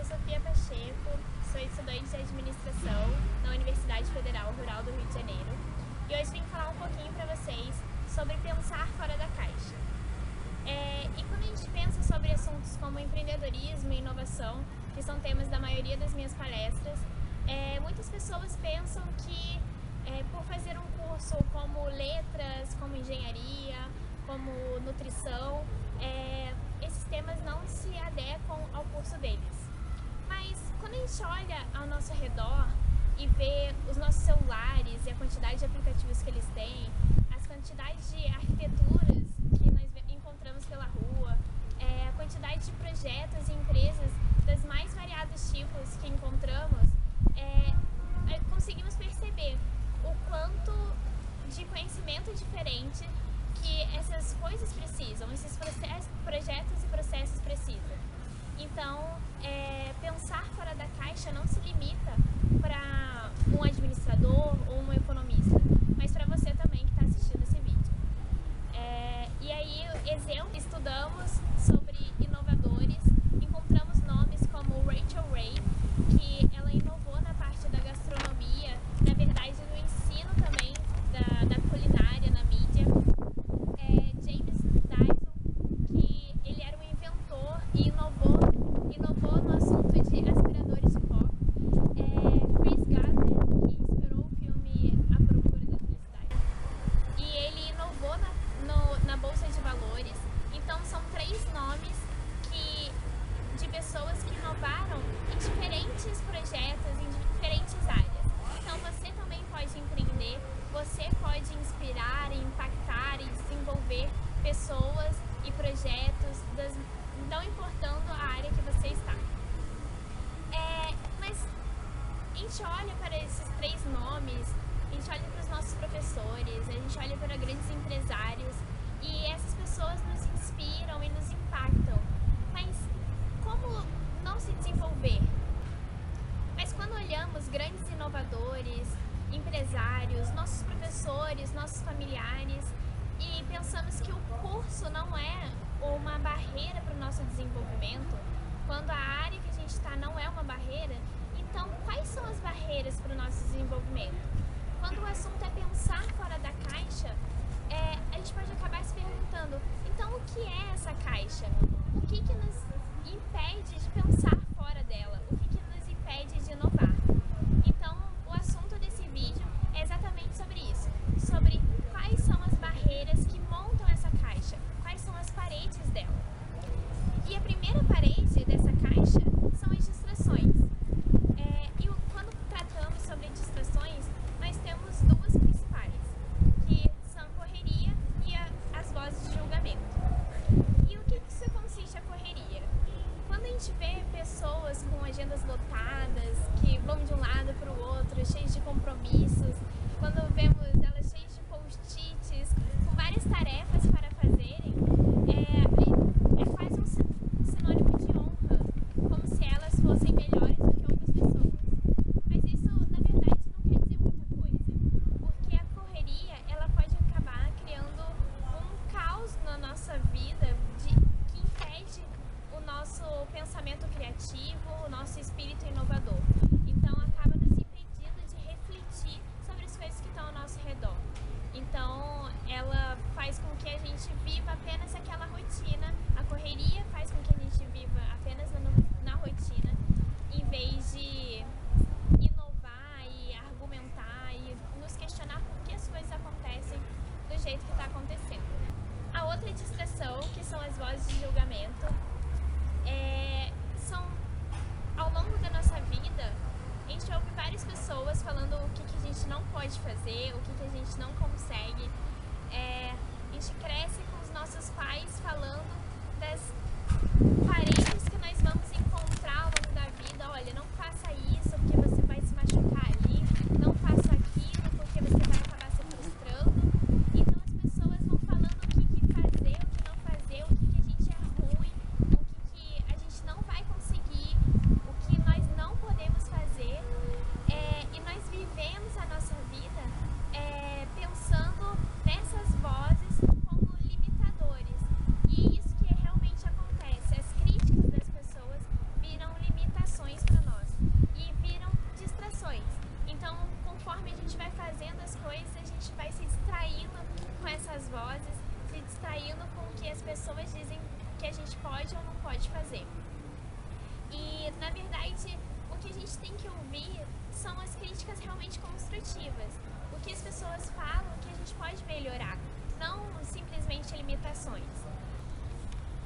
Sofia Pacheco, sou estudante de administração na Universidade Federal Rural do Rio de Janeiro e hoje vim falar um pouquinho para vocês sobre pensar fora da caixa. E quando a gente pensa sobre assuntos como empreendedorismo e inovação, que são temas da maioria das minhas palestras, muitas pessoas pensam que por fazer um curso como letras, como engenharia, como nutrição, esses temas não se adequam ao curso deles. Mas quando a gente olha ao nosso redor e vê os nossos celulares e a quantidade de aplicativos que eles têm, as quantidades de arquiteturas que nós encontramos pela rua, a quantidade de projetos e empresas dos mais variados tipos que encontramos, conseguimos perceber o quanto de conhecimento diferente que essas coisas precisam, esses projetos e processos precisam. Então, pensar fora da caixa não se limita para um administrador ou um economista, mas para você também que está assistindo esse vídeo. E aí, exemplo, estudamos sobre inovadores, encontramos nomes como Rachel Ray, que ela inovou na parte da gastronomia, na verdade no ensino também da culinária na mídia. James Dyson, que ele era um inventor e inovou no assunto de aspiradores de pó. Chris Gardner, que inspirou o filme A Procura da Felicidade, e ele inovou na Bolsa de Valores. Então são 3 nomes de pessoas que inovaram em diferentes projetos, em diferentes áreas. Então você também pode empreender, você pode inspirar, impactar e desenvolver pessoas e projetos, não importando a área que você está. Mas a gente olha para esses 3 nomes, a gente olha para os nossos professores, a gente olha para grandes empresários e essas pessoas nos inspiram e nos impactam. Mas como não se desenvolver? Mas quando olhamos grandes inovadores, empresários, nossos professores, nossos familiares e pensamos que o curso não é uma barreira para o nosso desenvolvimento, quando a área que a gente está não é uma barreira, então quais são as barreiras para o nosso desenvolvimento? Quando o assunto é pensar fora da caixa, a gente pode acabar se perguntando, então o que é essa caixa? O que nos impede de pensar fora dela? O que nos impede de inovar? Então, o assunto desse vídeo é exatamente sobre isso, sobre quais são as barreiras que montam essa caixa, quais são as paredes dela. E a primeira parede dessa caixa são as distrações. E quando tratamos sobre distrações, nós temos 2 principais, que são a correria e as vozes de julgamento. E o que isso consiste a correria? Quando a gente vê pessoas com agendas lotadas, que vão de um lado para o outro, cheias de compromissos, quando vemos elas cheias de post-its, com várias tarefas para fazerem, é quase um sinônimo de honra, como se elas fossem melhores do que outras pessoas. Mas isso, na verdade, não quer dizer muita coisa, porque a correria ela pode acabar criando um caos na nossa vida que impede o nosso pensamento criativo, o nosso espírito inovador. Então acaba nos impedindo de refletir sobre as coisas que estão ao nosso redor. Então ela faz com que a gente viva apenas aquela rotina, a correria faz com que a gente viva apenas na rotina, em vez de inovar e argumentar e nos questionar por que as coisas acontecem do jeito que está acontecendo. A outra distração, que são as vozes de julgamento, são, ao longo da nossa vida, a gente ouve várias pessoas falando o que a gente não pode fazer, o que a gente não consegue. A gente cresce com os nossos pais falando das paredes que nós vamos encontrar ao longo da vida. Olha, não faça isso porque você vai se machucar ali, não faça aquilo porque você vai acabar se frustrando. Então as pessoas vão falando o que fazer, o que não fazer, o que a gente é ruim, o que a gente não vai conseguir, o que nós não podemos fazer. E nós vivemos a nossa vida pensando gente tem que ouvir são as críticas realmente construtivas. O que as pessoas falam que a gente pode melhorar, não simplesmente limitações.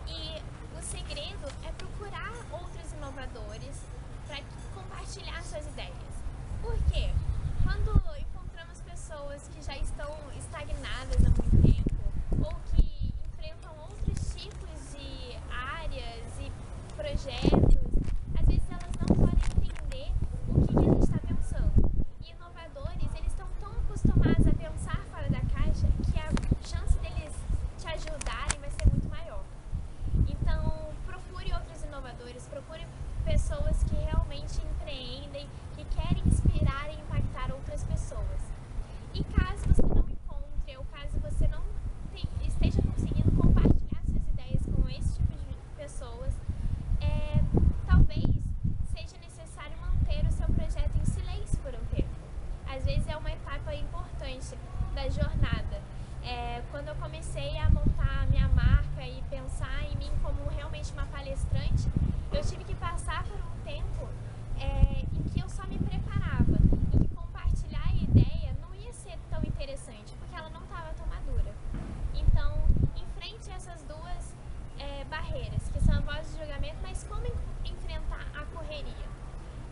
E o segredo é procurar outros inovadores para compartilhar suas ideias. Por quê? Quando encontramos pessoas que já estão estagnadas há muito tempo ou que enfrentam outros tipos de áreas e projetos, às vezes elas não podem entender o que a gente está pensando. E inovadores, eles estão tão acostumados a pensar fora da caixa que a chance deles te ajudarem vai ser muito maior. Então, procure outros inovadores, procure pessoas que realmente empreendem, que querem inspirar e impactar outras pessoas. E caso você não encontre, ou caso você não esteja conseguindo compartilhar suas ideias com esse tipo de pessoas, talvez seja necessário manter o seu projeto em silêncio por um tempo. Às vezes é uma etapa importante da jornada. Quando eu comecei a montar a minha marca e pensar em mim como realmente uma palestrante, eu tive que passar por um tempo em que eu só me preparava, em que compartilhar a ideia não ia ser tão interessante, porque ela não estava tão madura. Então, enfrente essas duas barreiras, que são a voz de julgamento, mas como enfrentar a correria?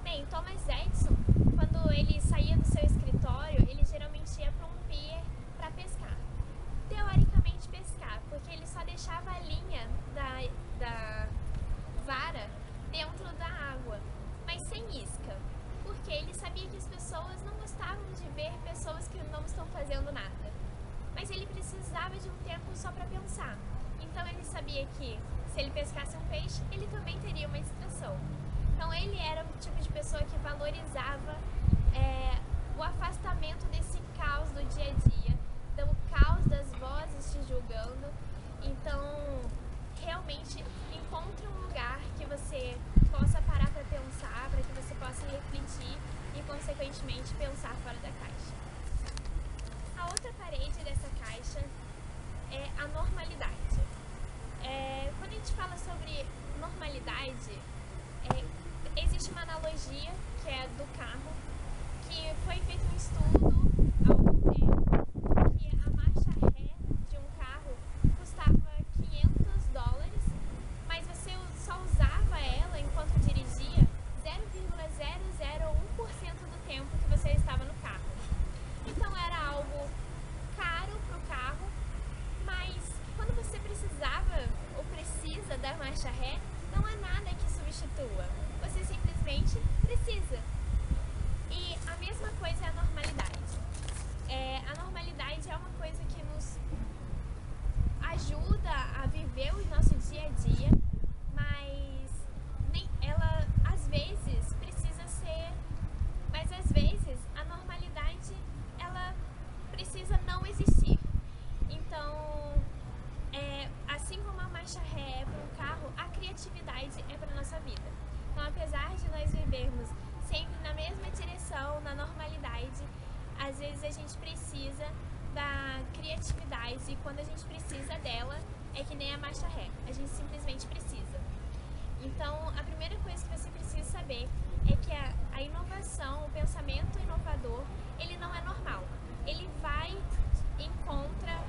Bem, Thomas Edison, quando ele saía do seu escritório, ele geralmente ia para um pier para pescar. Teoricamente pescar, porque ele só deixava a linha da vara dentro da água, mas sem isca, porque ele sabia que as pessoas não gostavam de ver pessoas que não estão fazendo nada. Mas ele precisava de um tempo só para pensar. Então ele sabia que se ele pescasse um peixe, ele também teria uma distração. Então ele era o tipo de pessoa que valorizava o afastamento desse caos do dia a dia, do caos das vozes te julgando. Então, realmente encontre um lugar que você possa parar para pensar, para que você possa refletir e, consequentemente, pensar fora da caixa. A outra parede dessa caixa é a normalidade. Quando a gente fala sobre normalidade, existe uma analogia que é do carro, que foi feito um estudo há algum tempo que a marcha ré de um carro custava $500, mas você só usava ela enquanto dirigia 0,001% do tempo que você estava no carro. Então era algo caro para o carro, mas quando você precisava ou precisa da marcha ré, não há nada que substitua. Você simplesmente precisa. E a mesma coisa é a normalidade. A normalidade é uma coisa que nos ajuda a viver o nosso dia a dia, mas ela às vezes precisa ser. Mas às vezes a normalidade ela precisa não existir. Então, assim como a marcha ré é para um carro, a criatividade é para a nossa vida. Então, apesar de nós vivermos sempre na mesma direção, na normalidade, às vezes a gente precisa da criatividade, e quando a gente precisa dela, é que nem a marcha ré, a gente simplesmente precisa. Então, a primeira coisa que você precisa saber é que a inovação, o pensamento inovador, ele não é normal. Ele vai em contra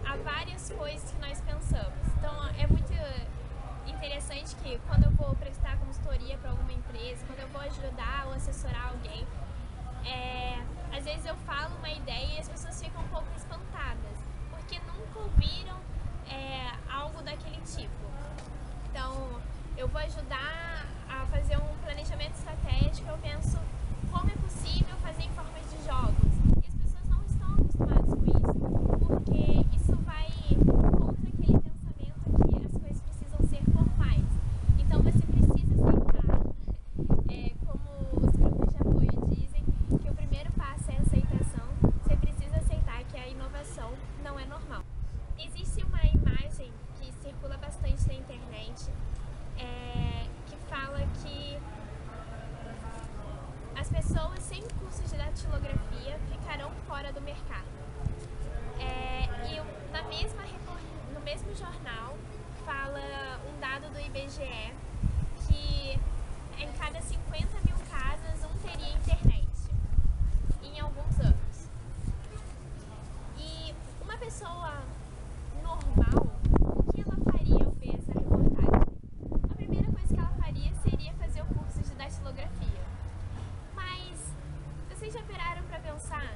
a várias coisas que nós pensamos. Então, é muito interessante que quando eu vou prestar consultoria para alguma empresa, quando eu vou ajudar ou assessorar alguém, às vezes eu falo uma ideia e as pessoas ficam um pouco espantadas, porque nunca ouviram algo daquele tipo. Então, eu vou ajudar a fazer um planejamento estratégico, eu penso como é possível fazer em forma de jogos. E as pessoas não estão acostumadas com isso, porque isso vai contra aquele pensamento que as coisas precisam ser formais. Então, você precisa aceitar, como os grupos de apoio dizem, que o primeiro passo é a aceitação. Você precisa aceitar que a inovação não é normal. Existe uma imagem que circula bastante na internet, que fala que as pessoas sem curso de datilografia ficarão fora do mercado. No mesmo jornal fala um dado do IBGE que em cada 50 mil pessoa normal, o que ela faria ao ver essa reportagem? A primeira coisa que ela faria seria fazer o curso de datilografia. Mas vocês já pararam para pensar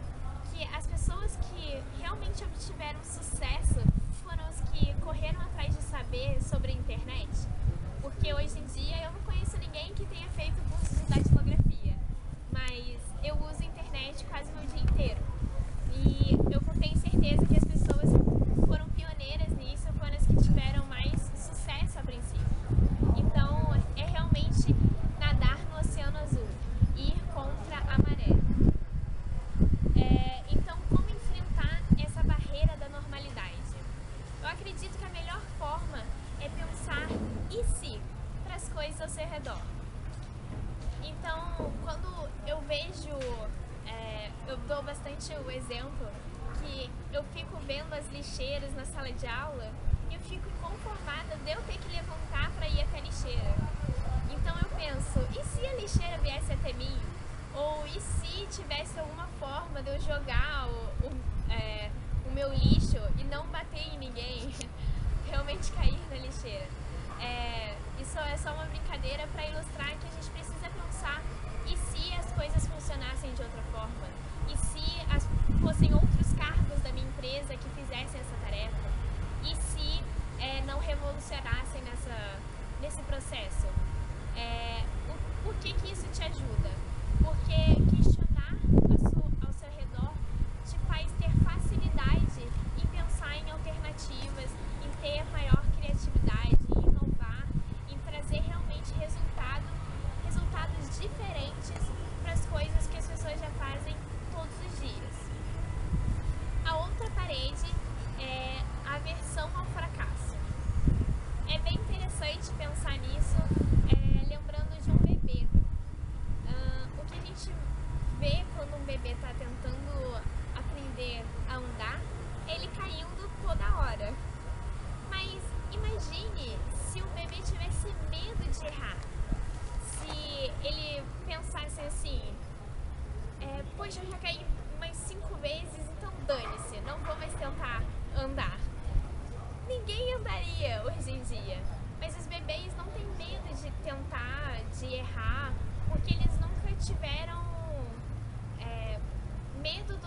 que as pessoas que realmente obtiveram sucesso foram os que correram atrás de saber sobre a internet? Porque hoje em dia eu não conheço ninguém que tenha feito o curso de datilografia, mas eu uso a internet quase meu dia inteiro. E eu tenho certeza que as pessoas que foram pioneiras nisso foram as que tiveram mais sucesso a princípio. Então é realmente nadar no oceano azul, ir contra a maré. Então, como enfrentar essa barreira da normalidade? Eu acredito que a melhor forma é pensar e se para as coisas ao seu redor. Então, quando eu vejo, eu dou bastante o exemplo que eu fico vendo as lixeiras na sala de aula e eu fico inconformada de eu ter que levantar para ir até a lixeira. Então eu penso, e se a lixeira viesse até mim? Ou e se tivesse alguma forma de eu jogar o meu lixo e não bater em ninguém, realmente cair na lixeira? Isso é só uma brincadeira para ilustrar que a gente precisa pensar e se as coisas funcionassem de outra forma? E se fossem outros cargos da minha empresa que fizessem essa tarefa? E se não revolucionassem nesse processo? Por que isso te ajuda? Porque questionar ao seu redor te faz ter facilidade em pensar em alternativas, em ter maior criatividade, em inovar, em trazer realmente resultados diferentes para as coisas que as pessoas já fazem todos os dias. A outra parede é a aversão ao fracasso. É bem interessante pensar nisso, lembrando de um bebê. O que a gente vê quando um bebê está tentando aprender a andar, ele caindo toda hora. Mas imagine se o bebê tivesse medo de errar. Se ele pensasse assim, poxa, eu já caí umas 5 vezes, então dane-se, não vou mais tentar andar. Ninguém andaria hoje em dia, mas os bebês não têm medo de tentar, de errar, porque eles nunca tiveram medo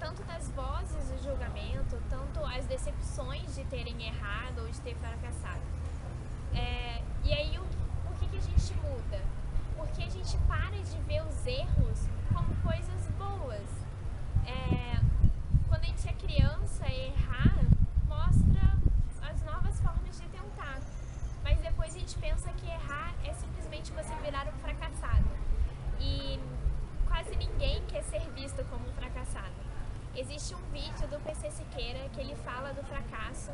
tanto das vozes do julgamento, tanto as decepções de terem errado ou de ter fracassado. E aí o que a gente muda? Porque a gente para de ver os erros como coisas boas. Quando a gente é criança, errar mostra as novas formas de tentar. Mas depois a gente pensa que errar é simplesmente você virar um fracassado. E quase ninguém quer ser visto como um fracassado. Existe um vídeo do PC Siqueira que ele fala do fracasso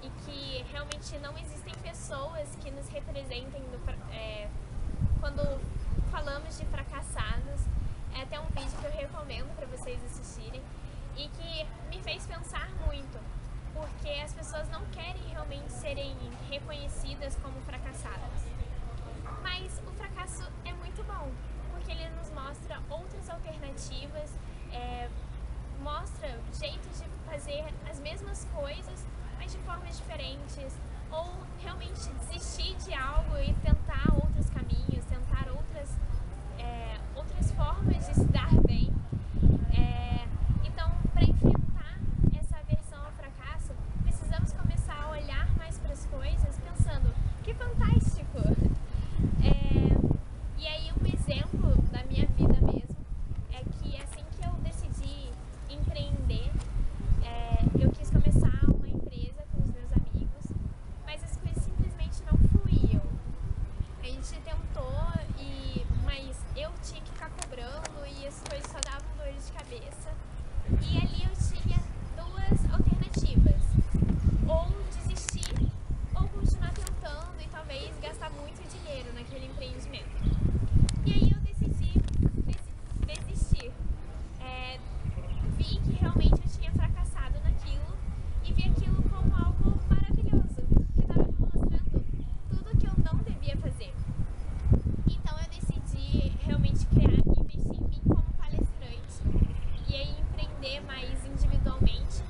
e que realmente não existem pessoas que nos representem quando falamos de fracassados. É até um vídeo que eu recomendo para vocês assistirem e que me fez pensar muito, porque as pessoas não querem realmente serem reconhecidas como fracassadas. Mas o fracasso é muito bom, porque ele nos mostra outras alternativas, mostra jeitos de fazer as mesmas coisas, mas de formas diferentes, ou realmente desistir de algo e tentar outros caminhos, tentar outras formas de se dar bem. Então, para enfrentar essa aversão ao fracasso, precisamos começar a olhar mais para as coisas pensando, que fantástico! E aí um exemplo da minha vida mesmo é que assim que eu decidi empreender, eu quis começar uma empresa com os meus amigos, mas as coisas simplesmente não fluíam. A gente tentou, mas eu tinha que ficar cobrando e as coisas só davam dor de cabeça. E ali eu tinha duas alternativas: ou desistir, ou continuar tentando e talvez gastar muito dinheiro naquele empreendimento. E aí eu decidi desistir. Vi que realmente eu tinha fracassado naquilo e vi aquilo como algo maravilhoso, que estava me mostrando tudo que eu não devia fazer. Então eu decidi realmente investir em mim como palestrante e aí empreender mais individualmente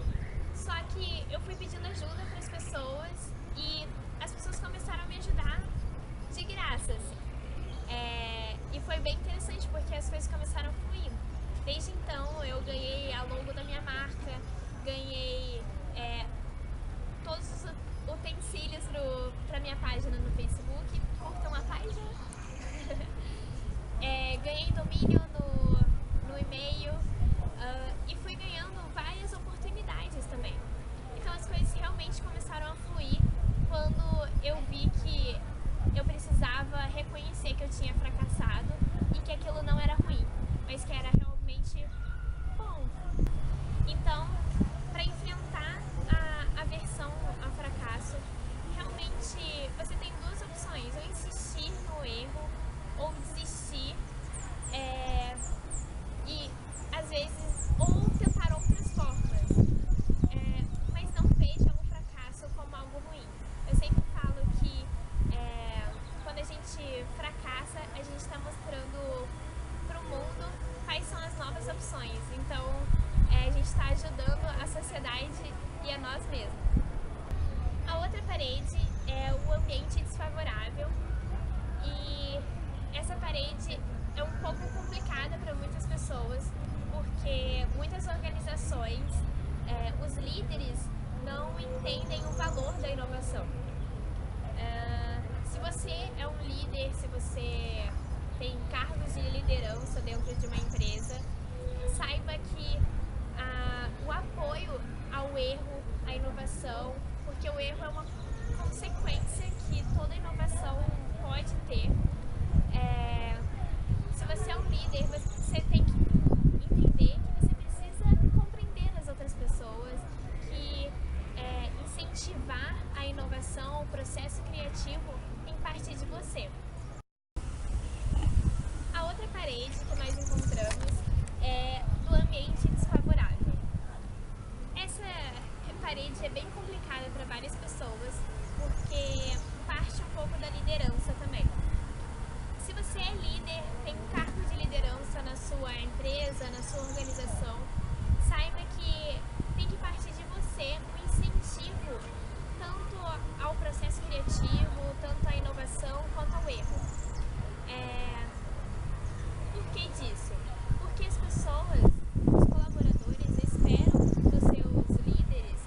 muitas opções. Então, a gente está ajudando a sociedade e a nós mesmos. A outra parede é o ambiente desfavorável, e essa parede é um pouco complicada para muitas pessoas, porque muitas organizações, os líderes não entendem o valor da inovação. Se você é um líder, se você tem cargos de liderança dentro de uma empresa, saiba que o apoio ao erro, à inovação, porque o erro é uma consequência que toda inovação pode ter. Se você é um líder, você tem que entender que você precisa compreender as outras pessoas, que incentivar a inovação, o processo criativo, em parte de você. A outra parede que nós encontramos é do ambiente desfavorável. Essa parede é bem complicada para várias pessoas, porque parte um pouco da liderança também. Se você é líder, tem um cargo de liderança na sua empresa, na sua organização, saiba que tem que partir de você um incentivo tanto ao processo criativo, tanto à inovação quanto ao erro. Por que disso? Porque as pessoas, os colaboradores, esperam dos seus líderes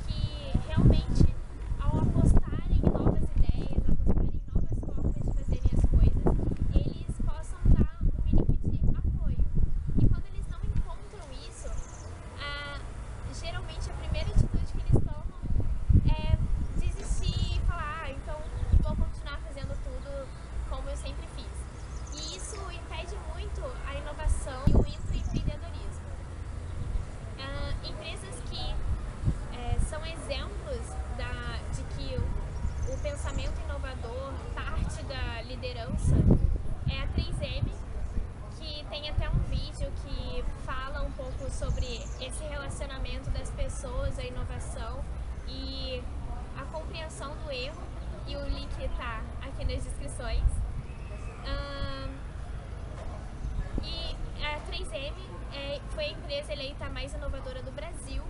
que realmente, ao apostarem em novas ideias, apostarem em novas formas de fazerem as coisas, eles possam dar um mínimo de apoio. E quando eles não encontram isso, geralmente a primeira atitude que eles tomam é desistir e falar: então vou continuar fazendo tudo como eu sempre fiz. E isso impede muito a inovação e o intraempreendedorismo. Empresas que são exemplos de que o pensamento inovador parte da liderança é a 3M, que tem até um vídeo que fala um pouco sobre esse relacionamento das pessoas à inovação e a compreensão do erro, e o link está aqui nas descrições. E a 3M foi a empresa eleita a mais inovadora do Brasil,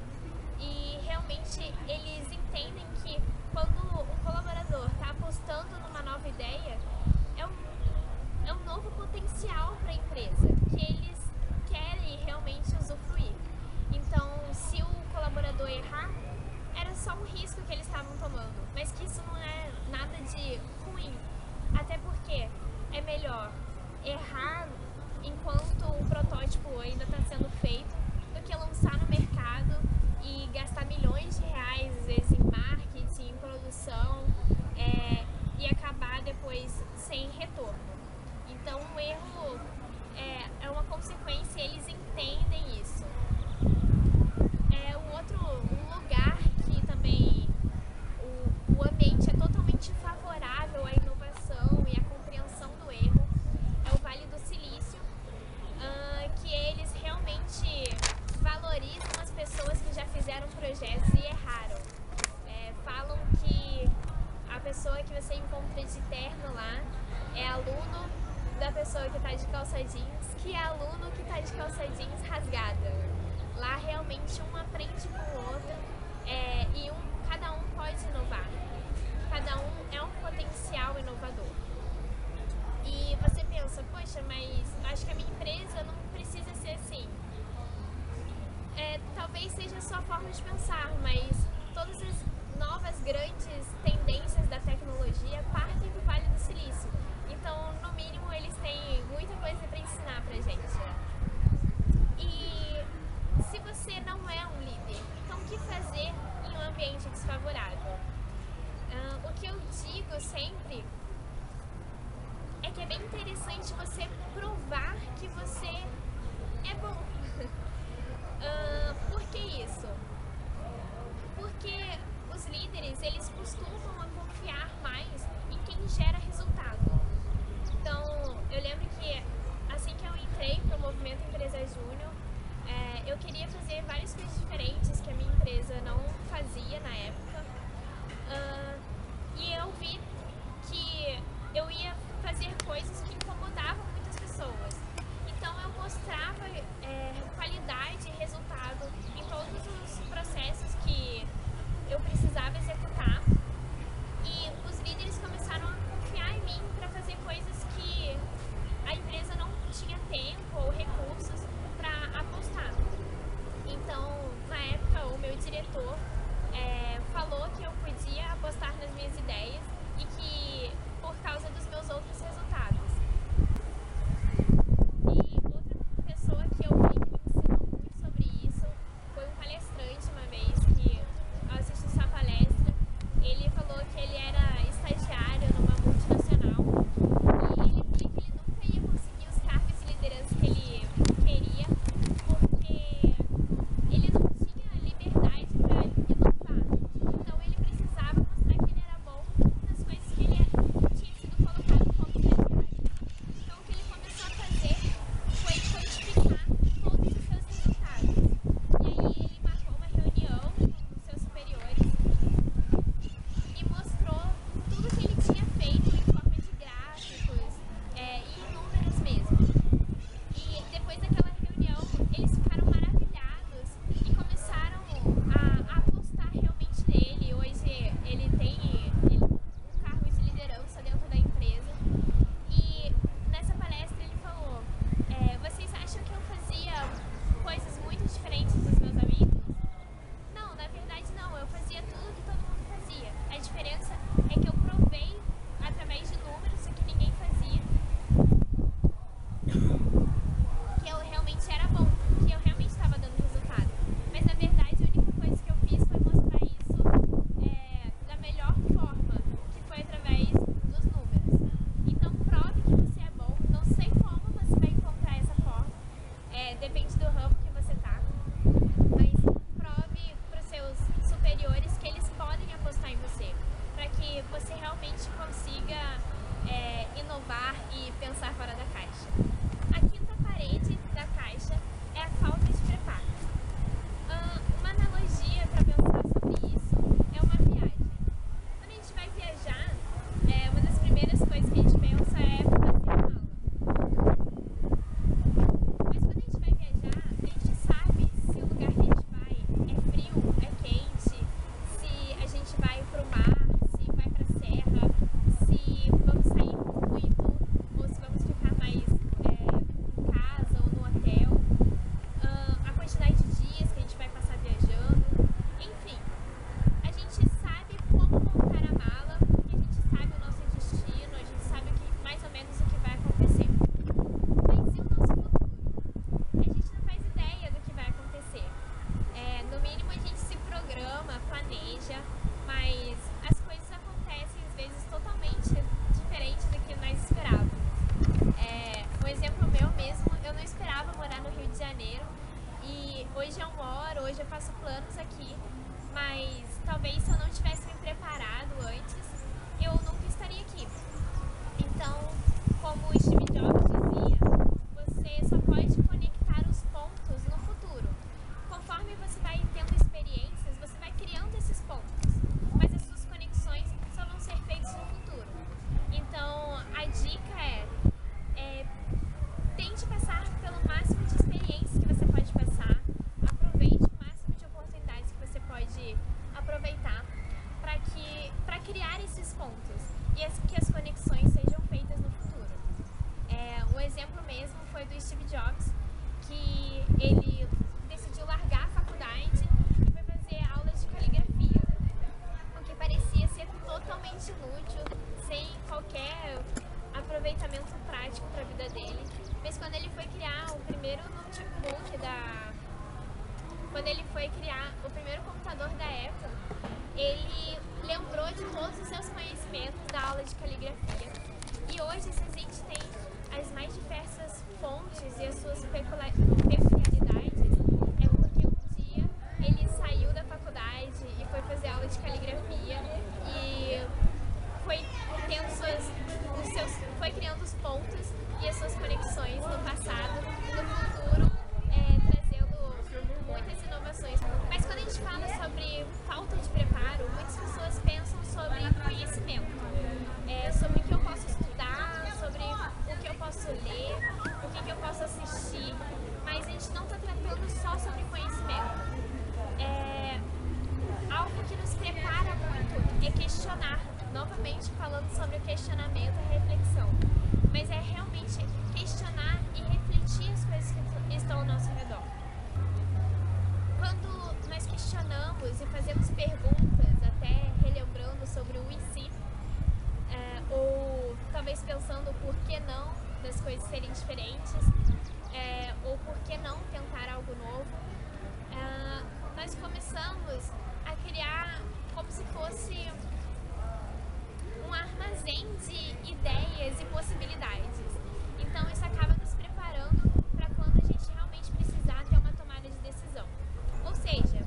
e realmente eles entendem que quando um colaborador está apostando numa nova ideia, é um novo potencial para a empresa, que eles querem realmente usufruir. Então, se o colaborador errar, era só um risco que eles estavam tomando, mas que isso não é nada de ruim, até porque é melhor errar enquanto o protótipo ainda está sendo feito do que lançar no mercado e gastar milhões de reais, às vezes, em marketing, em produção, e acabar depois sem retorno. Então, o erro é uma consequência, e eles entendem isso. Um lugar que também o ambiente é totalmente favorável à inovação e à compreensão do erro é o Vale do Silício, que eles realmente valorizam as pessoas que já fizeram projetos e erraram. Falam que a pessoa que você encontra de terno lá é aluno da pessoa que está de calça jeans, que é aluno que está de calça jeans rasgada. Lá realmente um aprende com o outro, e cada um pode inovar. Cada um é um potencial inovador. E você pensa: poxa, mas acho que a minha empresa não precisa ser assim. Talvez seja a sua forma de pensar, mas todas as novas grandes tendências da tecnologia partem do Vale do Silício. Então, no mínimo, eles têm muita coisa para ensinar pra gente. E se você não é um líder, então o que fazer em um ambiente desfavorável? O que eu digo sempre pensar fora da caixa. A quinta parede da caixa é a falta de preparo. Uma analogia para pensar sobre isso é uma viagem. Quando a gente vai viajar, uma das primeiras coisas que a gente pensa é fazer a mala. Mas quando a gente vai viajar, a gente sabe se o lugar que a gente vai é frio, é quente, se a gente vai pro mar, se vai pra serra, se vamos sair muito ou se vamos ficar mais em casa ou no hotel, a quantidade de dias que a gente vai passar viajando, enfim. A gente sabe como montar a mala, porque a gente sabe o nosso destino, a gente sabe mais ou menos o que vai acontecer. Mas e o nosso futuro? A gente não faz ideia do que vai acontecer. No mínimo a gente se programa, planeja, mas as coisas acontecem às vezes totalmente diferentes do que nós esperávamos. Um exemplo meu mesmo, eu não esperava morar no Rio de Janeiro e hoje eu moro, hoje eu faço planos aqui, mas talvez se eu não tivesse me preparado antes, eu nunca estaria aqui. Então, como o Steve Jobs dizia, você só pode conectar os pontos no futuro. Conforme você vai tendo experiências, você vai criando esses pontos, mas as suas conexões só vão ser feitas no futuro. Então, a dica tente passar pelo máximo de experiências que você pode passar, aproveite o máximo de oportunidades que você pode aproveitar para criar esses pontos e que as conexões sejam feitas no futuro. Um exemplo mesmo foi do Steve Jobs, que ele decidiu largar a faculdade e foi fazer aulas de caligrafia, o que parecia ser totalmente inútil, sem qualquer aproveitamento prático para a vida dele. Mas quando ele foi criar o primeiro notebook quando ele foi criar o primeiro computador da Apple, ele lembrou de todos os seus conhecimentos da aula de caligrafia. E hoje, se a gente tem as mais diversas fontes e as suas peculiaridades, é porque um dia ele saiu da faculdade e foi fazer aula de caligrafia e foi criando os pontos e as suas conexões no passado e no futuro, trazendo muitas inovações. Mas quando a gente fala sobre falta de preparo, muitas pessoas pensam sobre conhecimento, sobre o que eu posso estudar, sobre o que eu posso ler, o que eu posso assistir, mas a gente não está tratando só sobre conhecimento. Algo que nos prepara muito é questionar, novamente falando sobre o questionamento e reflexão, mas é realmente questionar e refletir as coisas que estão ao nosso redor. Quando nós questionamos e fazemos perguntas, até relembrando sobre o e se, ou talvez pensando o porquê não das coisas serem diferentes, ou por que não tentar algo novo, nós começamos a criar como se fosse um armazém de ideias e possibilidades. Então isso acaba nos preparando para quando a gente realmente precisar ter uma tomada de decisão. Ou seja,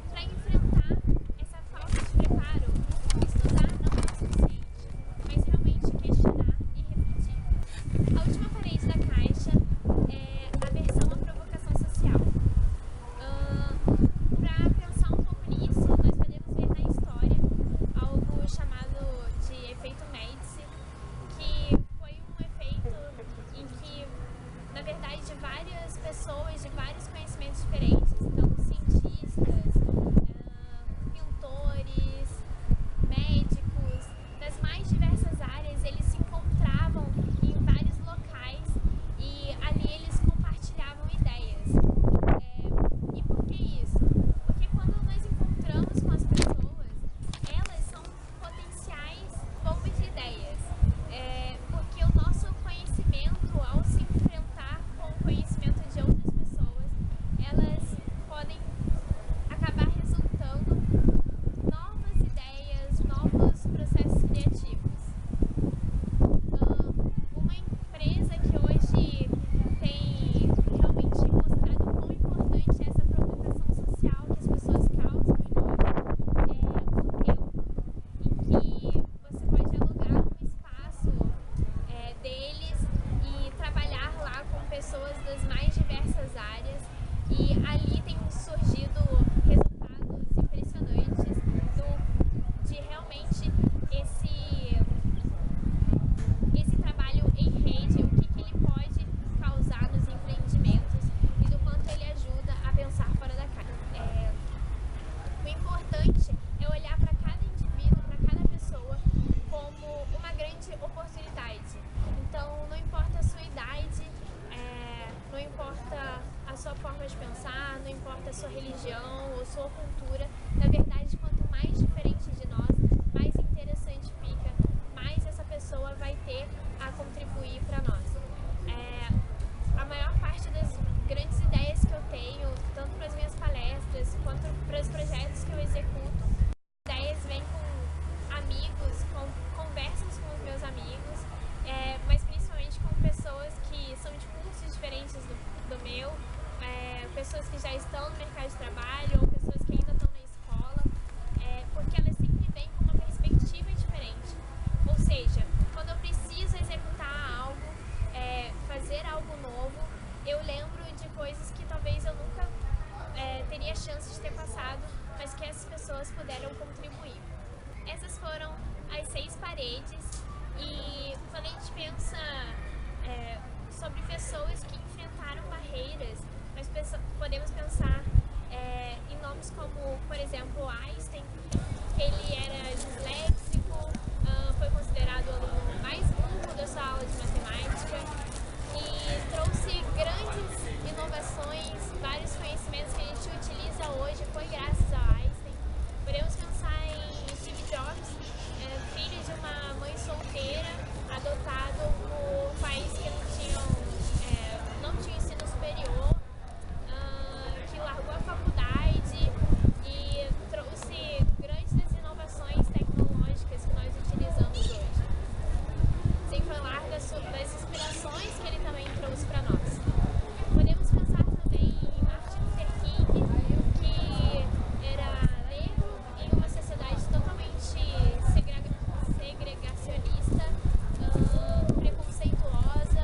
para enfrentar essa falta de preparo, estudar não é o suficiente, mas realmente questionar e refletir. A última parede da caixa é a versão A Provocação Social. Para pensar um pouco nisso, nós podemos ver na história algo chamado de efeito Médici, pessoas das mais diversas áreas, e ali tem surgido resultados impressionantes de realmente esse trabalho em rede, o que ele pode causar nos empreendimentos e do quanto ele ajuda a pensar fora da caixa. O importante é olhar para cada indivíduo, para cada pessoa, como uma grande oportunidade. Então, não importa a sua idade, não importa a sua forma de pensar, não importa a sua religião ou sua cultura. Na verdade, quanto mais diferente de nós, mais interessante fica, mais essa pessoa vai ter a contribuir para nós. A maior parte das grandes ideias que eu tenho, tanto para as minhas palestras quanto para os projetos que eu executo, ideias vêm com amigos, com conversas com os meus amigos, mas principalmente com pessoas que são de cursos diferentes do meu, pessoas que já estão no mercado de trabalho ou pessoas que ainda estão na escola, porque elas sempre vêm com uma perspectiva diferente. Ou seja, quando eu preciso executar algo, fazer algo novo, eu lembro de coisas que talvez eu nunca teria chance de ter passado, mas que essas pessoas puderam contribuir. Essas foram as 6 paredes, e quando a gente pensa sobre pessoas que enfrentaram barreiras, nós podemos pensar em nomes como, por exemplo, Einstein. Ele era disléxico, foi considerado o aluno mais burro da sua aula de matemática e trouxe grandes inovações, vários conhecimentos que a gente utiliza hoje foi graças a Einstein. Podemos pensar em Steve Jobs, filho de uma mãe solteira, adotado por pais que não tinham ensino superior, que largou a faculdade e trouxe grandes inovações tecnológicas que nós utilizamos hoje. Sem falar das inspirações que ele também trouxe para nós. Podemos pensar também em Martin Luther King, que era negro em uma sociedade totalmente segregacionista, preconceituosa,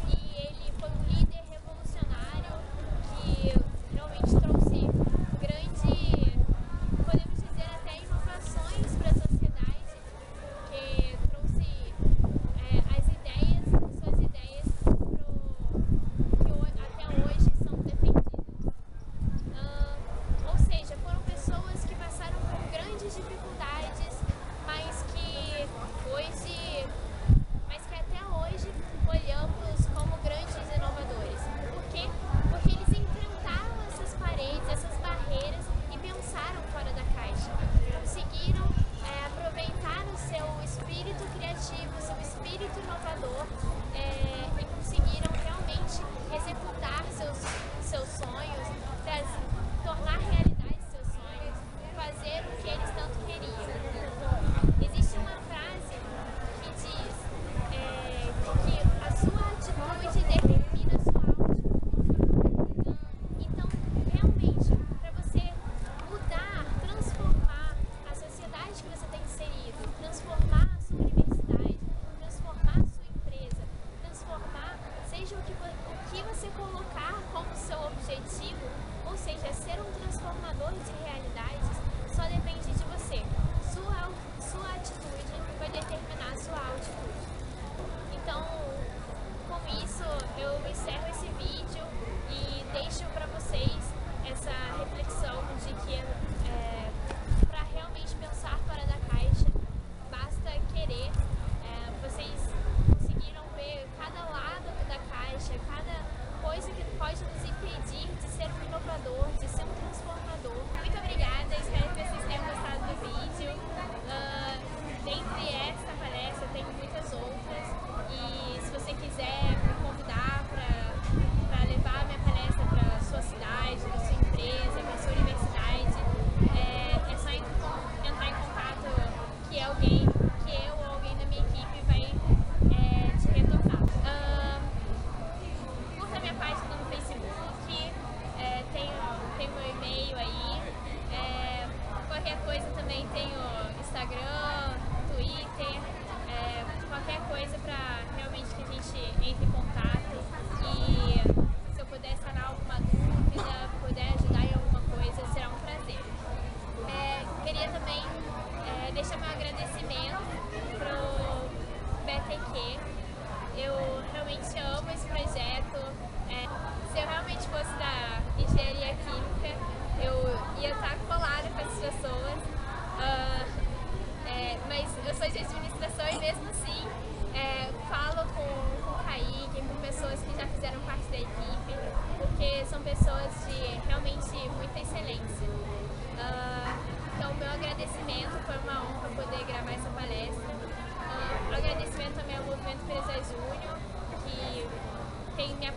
e ele foi um líder revolucionário que realmente trouxe podemos dizer até inovações para a sociedade, porque trouxe suas ideias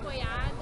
apoiado